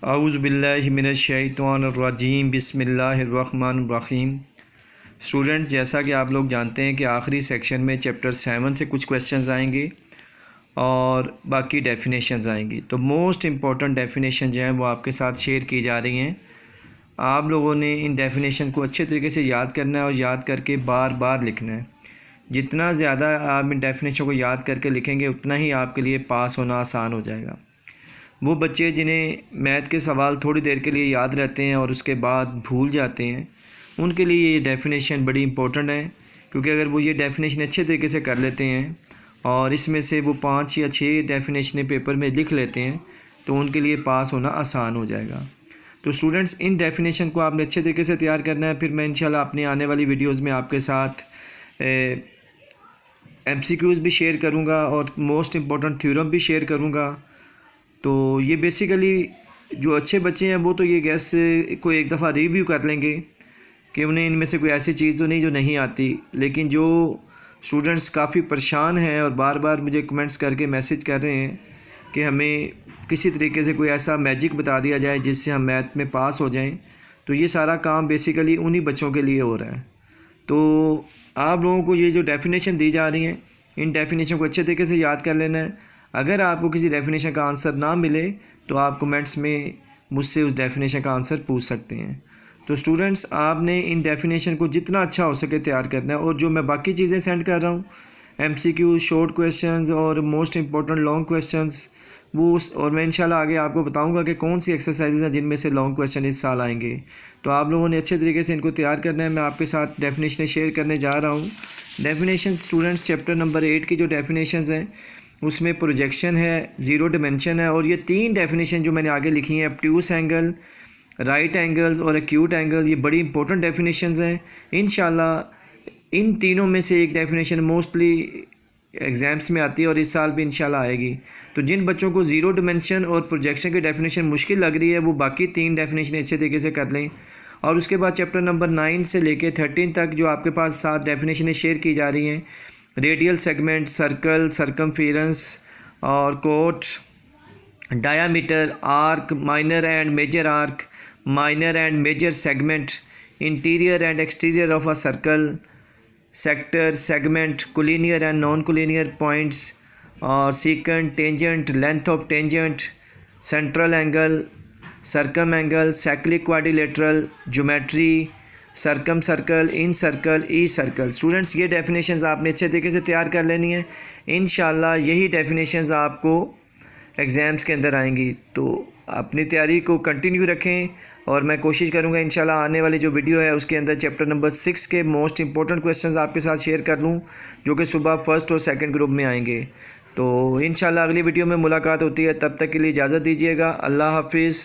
औज़ु बिल्लाहि मिनश शैतानिर रजीम बिस्मिल्लाहिर्रहमानिर्रहीम। स्टूडेंट्स, जैसा कि आप लोग जानते हैं कि आखिरी सेक्शन में चैप्टर 7 से कुछ क्वेश्चंस आएंगे और बाकी डेफिनेशंस आएंगी। तो मोस्ट इम्पॉर्टेंट डेफिनेशन जो हैं वो आपके साथ शेयर की जा रही हैं। आप लोगों ने इन डेफिनेशन को अच्छे तरीके से याद करना है और याद करके बार बार लिखना है। जितना ज़्यादा आप इन डेफिनेशन को याद करके लिखेंगे उतना ही आपके लिए पास होना आसान हो जाएगा। वो बच्चे जिन्हें मैथ के सवाल थोड़ी देर के लिए याद रहते हैं और उसके बाद भूल जाते हैं, उनके लिए ये डेफिनेशन बड़ी इंपॉर्टेंट है, क्योंकि अगर वो ये डेफिनेशन अच्छे तरीके से कर लेते हैं और इसमें से वो 5 या 6 डेफिनेशन पेपर में लिख लेते हैं तो उनके लिए पास होना आसान हो जाएगा। तो स्टूडेंट्स, इन डेफिनेशन को आपने अच्छे तरीके से तैयार करना है। फिर मैं इंशाल्लाह अपनी आने वाली वीडियोज़ में आपके साथ MCQs भी शेयर करूँगा और मोस्ट इम्पॉर्टेंट थ्योरम भी शेयर करूँगा। तो ये बेसिकली जो अच्छे बच्चे हैं वो तो ये गैस को एक दफ़ा रिव्यू कर लेंगे कि उन्हें इनमें से कोई ऐसी चीज़ तो नहीं जो नहीं आती। लेकिन जो स्टूडेंट्स काफ़ी परेशान हैं और बार बार मुझे कमेंट्स करके मैसेज कर रहे हैं कि हमें किसी तरीके से कोई ऐसा मैजिक बता दिया जाए जिससे हम मैथ में पास हो जाएं, तो ये सारा काम बेसिकली उन्हीं बच्चों के लिए हो रहा है। तो आप लोगों को ये जो डेफिनेशन दी जा रही हैं, इन डेफिनेशन को अच्छे तरीके से याद कर लेना है। अगर आपको किसी डेफिनेशन का आंसर ना मिले तो आप कमेंट्स में मुझसे उस डेफिनेशन का आंसर पूछ सकते हैं। तो स्टूडेंट्स, आपने इन डेफिनेशन को जितना अच्छा हो सके तैयार करना है। और जो मैं बाकी चीज़ें सेंड कर रहा हूँ, MCQ, शॉर्ट क्वेश्चंस और मोस्ट इंपॉर्टेंट लॉन्ग क्वेश्चंस, वो और मैं इंशाल्लाह आगे आपको बताऊंगा कि कौन सी एक्सरसाइजेज हैं जिनमें से लॉन्ग क्वेश्चन इस साल आएंगे। तो आप लोगों ने अच्छे तरीके से इनको तैयार करना है। मैं आपके साथ डेफिनेशन शेयर करने जा रहा हूँ। डेफिनेशन स्टूडेंट्स, चैप्टर नंबर 8 की जो डेफिनेशंस हैं उसमें प्रोजेक्शन है, ज़ीरो डिमेंशन है, और ये 3 डेफिनेशन जो मैंने आगे लिखी हैं, ऑब्ट्यूस एंगल, राइट एंगल्स और एक्यूट एंगल, ये बड़ी इंपॉर्टेंट डेफिनेशंस हैं। इंशाल्लाह इन तीनों में से एक डेफिनेशन मोस्टली एग्ज़ाम्स में आती है और इस साल भी इंशाल्लाह आएगी। तो जिन बच्चों को ज़ीरो डिमेंशन और प्रोजेक्शन की डेफिनेशन मुश्किल लग रही है वो बाकी 3 डेफिनेशन अच्छे तरीके से कर लें। और उसके बाद चैप्टर नंबर 9 से लेके 13 तक जो आपके पास 7 डेफिनेशनें शेयर की जा रही हैं, रेडियल सेगमेंट, सर्कल, सरकमफेरेंस और कोट, diameter, arc, minor and major arc, minor and major segment, interior and exterior of a circle, sector, segment, collinear and non collinear points, और secant, tangent, length of tangent, central angle, circum angle, cyclic quadrilateral, geometry, circum circle, in circle, E circle. Students, ये definitions आपने अच्छे तरीके से तैयार कर लेनी है। इंशाल्लाह यही डेफिनेशंस आपको एग्ज़ाम्स के अंदर आएंगी। तो अपनी तैयारी को कंटिन्यू रखें और मैं कोशिश करूंगा इंशाल्लाह आने वाली जो वीडियो है उसके अंदर चैप्टर नंबर 6 के मोस्ट इंपॉर्टेंट क्वेश्चंस आपके साथ शेयर कर लूँ, जो कि सुबह फर्स्ट और सेकंड ग्रुप में आएंगे। तो इंशाल्लाह अगली वीडियो में मुलाकात होती है। तब तक के लिए इजाज़त दीजिएगा। अल्लाह हाफिज़।